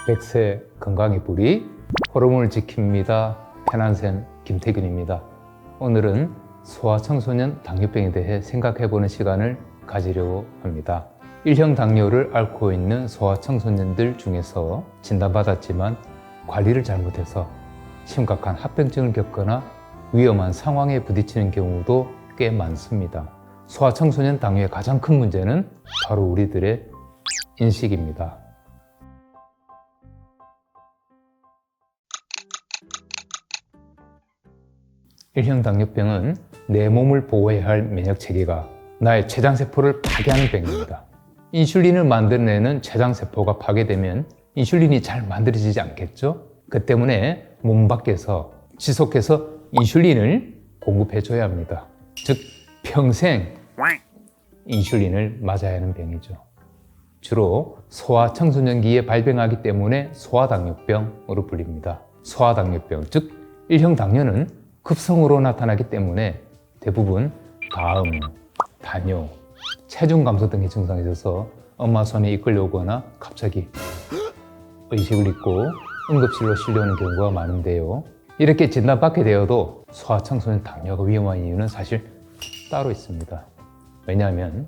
100세 건강의 뿌리 호르몬을 지킵니다. 편안샘 김태균입니다. 오늘은 소아청소년 당뇨병에 대해 생각해보는 시간을 가지려고 합니다. 1형 당뇨를 앓고 있는 소아청소년들 중에서 진단받았지만 관리를 잘못해서 심각한 합병증을 겪거나 위험한 상황에 부딪히는 경우도 꽤 많습니다. 소아청소년 당뇨의 가장 큰 문제는 바로 우리들의 인식입니다. 일형 당뇨병은 내 몸을 보호해야 할 면역체계가 나의 췌장세포를 파괴하는 병입니다. 인슐린을 만들어내는 췌장세포가 파괴되면 인슐린이 잘 만들어지지 않겠죠? 그 때문에 몸 밖에서 지속해서 인슐린을 공급해줘야 합니다. 즉 평생 인슐린을 맞아야 하는 병이죠. 주로 소아청소년기에 발병하기 때문에 소아당뇨병으로 불립니다. 소아당뇨병, 즉 1형 당뇨는 급성으로 나타나기 때문에 대부분 가음, 다뇨, 체중 감소 등의 증상이 있어서 엄마 손에 이끌려오거나 갑자기 의식을 잃고 응급실로 실려오는 경우가 많은데요. 이렇게 진단받게 되어도 소아청소년 당뇨가 위험한 이유는 사실 따로 있습니다. 왜냐하면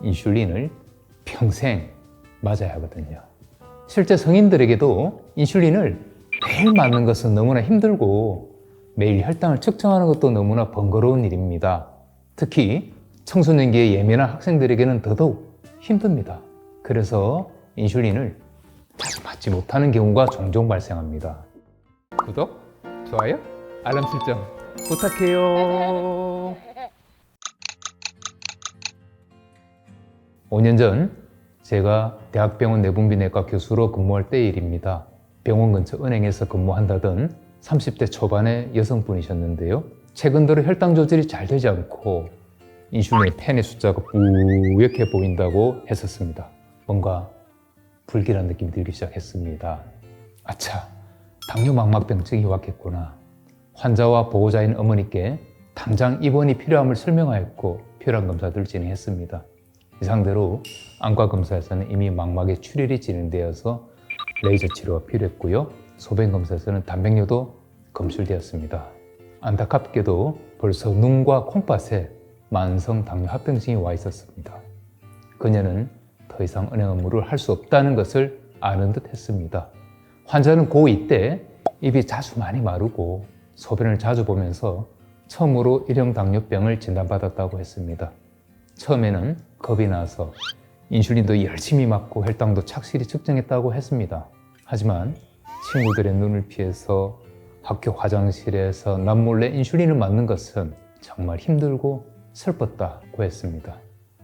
인슐린을 평생 맞아야 하거든요. 실제 성인들에게도 인슐린을 매일 맞는 것은 너무나 힘들고 매일 혈당을 측정하는 것도 너무나 번거로운 일입니다. 특히 청소년기에 예민한 학생들에게는 더더욱 힘듭니다. 그래서 인슐린을 자주 맞지 못하는 경우가 종종 발생합니다. 구독, 좋아요, 알람 설정 부탁해요. 5년 전 제가 대학병원 내분비내과 교수로 근무할 때의 일입니다. 병원 근처 은행에서 근무한다던 30대 초반의 여성분이셨는데요. 최근 들어 혈당 조절이 잘 되지 않고 인슐린의 펜의 숫자가 뿌옇게 보인다고 했었습니다. 뭔가 불길한 느낌이 들기 시작했습니다. 아차, 당뇨망막병증이 왔겠구나. 환자와 보호자인 어머니께 당장 입원이 필요함을 설명하였고 필요한 검사들을 진행했습니다. 이 상태로 안과 검사에서는 이미 망막에 출혈이 진행되어서 레이저 치료가 필요했고요. 소변 검사에서는 단백뇨도 검출되었습니다. 안타깝게도 벌써 눈과 콩팥에 만성 당뇨 합병증이 와 있었습니다. 그녀는 더 이상 은행 업무를 할 수 없다는 것을 아는 듯 했습니다. 환자는 고2 때 입이 자주 많이 마르고 소변을 자주 보면서 처음으로 1형 당뇨병을 진단받았다고 했습니다. 처음에는 겁이 나서 인슐린도 열심히 맞고 혈당도 착실히 측정했다고 했습니다. 하지만 친구들의 눈을 피해서 학교 화장실에서 남몰래 인슐린을 맞는 것은 정말 힘들고 슬펐다고 했습니다.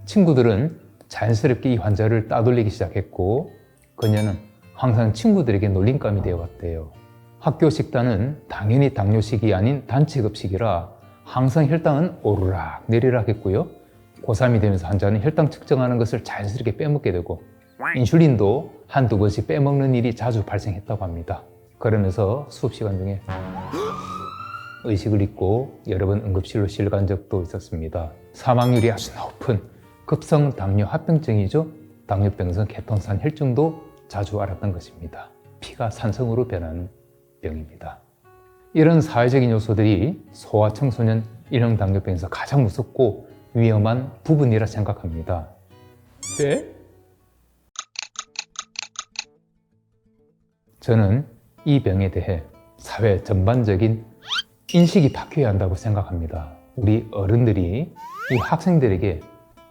친구들은 자연스럽게 이 환자를 따돌리기 시작했고 그녀는 항상 친구들에게 놀림감이 되어갔대요. 학교 식단은 당연히 당뇨식이 아닌 단체급식이라 항상 혈당은 오르락 내리락 했고요. 고3이 되면서 환자는 혈당 측정하는 것을 자연스럽게 빼먹게 되고 인슐린도 한두 번씩 빼먹는 일이 자주 발생했다고 합니다. 그러면서 수업 시간 중에 의식을 잃고 여러 번 응급실로 실려간 적도 있었습니다. 사망률이 아주 높은 급성 당뇨 합병증이죠. 당뇨병성 케톤산 혈증도 자주 앓았던 것입니다. 피가 산성으로 변하는 병입니다. 이런 사회적인 요소들이 소아청소년 1형 당뇨병에서 가장 무섭고 위험한 부분이라 생각합니다. 네? 저는 이 병에 대해 사회 전반적인 인식이 바뀌어야 한다고 생각합니다. 우리 어른들이 이 학생들에게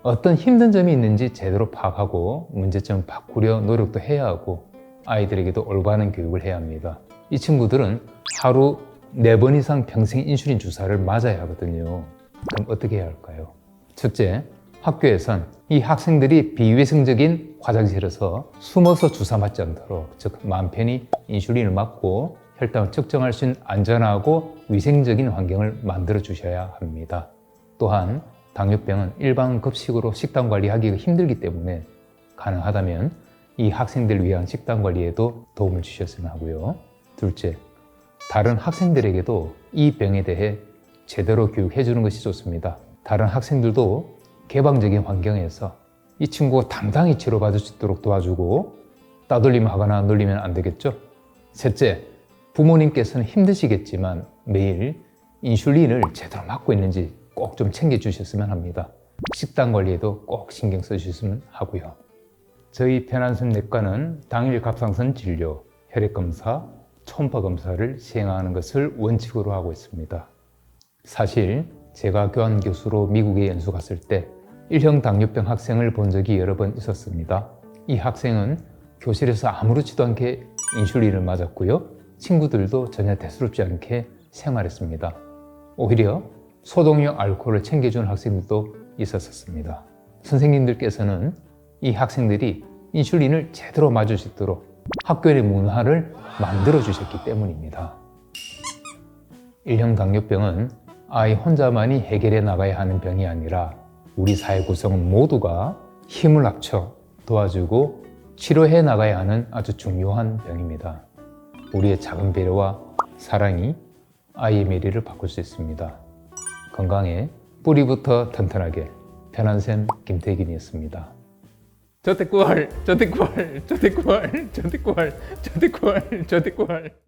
어떤 힘든 점이 있는지 제대로 파악하고 문제점을 바꾸려 노력도 해야 하고 아이들에게도 올바른 교육을 해야 합니다. 이 친구들은 하루 4번 이상 평생 인슐린 주사를 맞아야 하거든요. 그럼 어떻게 해야 할까요? 첫째, 학교에선 이 학생들이 비위생적인 화장실에서 숨어서 주사 맞지 않도록, 즉 마음 편히 인슐린을 맞고 혈당을 측정할 수 있는 안전하고 위생적인 환경을 만들어 주셔야 합니다. 또한 당뇨병은 일반 급식으로 식단 관리하기가 힘들기 때문에 가능하다면 이 학생들을 위한 식단 관리에도 도움을 주셨으면 하고요. 둘째, 다른 학생들에게도 이 병에 대해 제대로 교육해 주는 것이 좋습니다. 다른 학생들도 개방적인 환경에서 이 친구가 당당히 치료받을 수 있도록 도와주고 따돌림 하거나 놀리면 안 되겠죠. 셋째, 부모님께서는 힘드시겠지만 매일 인슐린을 제대로 맞고 있는지 꼭 좀 챙겨주셨으면 합니다. 식단 관리에도 꼭 신경 써주셨으면 하고요. 저희 편안샘 내과는 당일 갑상선 진료, 혈액검사, 초음파 검사를 시행하는 것을 원칙으로 하고 있습니다. 사실 제가 교환 교수로 미국에 연수 갔을 때 1형 당뇨병 학생을 본 적이 여러 번 있었습니다. 이 학생은 교실에서 아무렇지도 않게 인슐린을 맞았고요. 친구들도 전혀 대수롭지 않게 생활했습니다. 오히려 소독용 알코올을 챙겨준 학생들도 있었습니다. 선생님들께서는 이 학생들이 인슐린을 제대로 맞을 수 있도록 학교의 문화를 만들어 주셨기 때문입니다. 1형 당뇨병은 아이 혼자만이 해결해 나가야 하는 병이 아니라 우리 사회 구성원 모두가 힘을 합쳐 도와주고 치료해 나가야 하는 아주 중요한 병입니다. 우리의 작은 배려와 사랑이 아이의 미래를 바꿀 수 있습니다. 건강에 뿌리부터 튼튼하게 편안샘 김태균이었습니다. 저택구할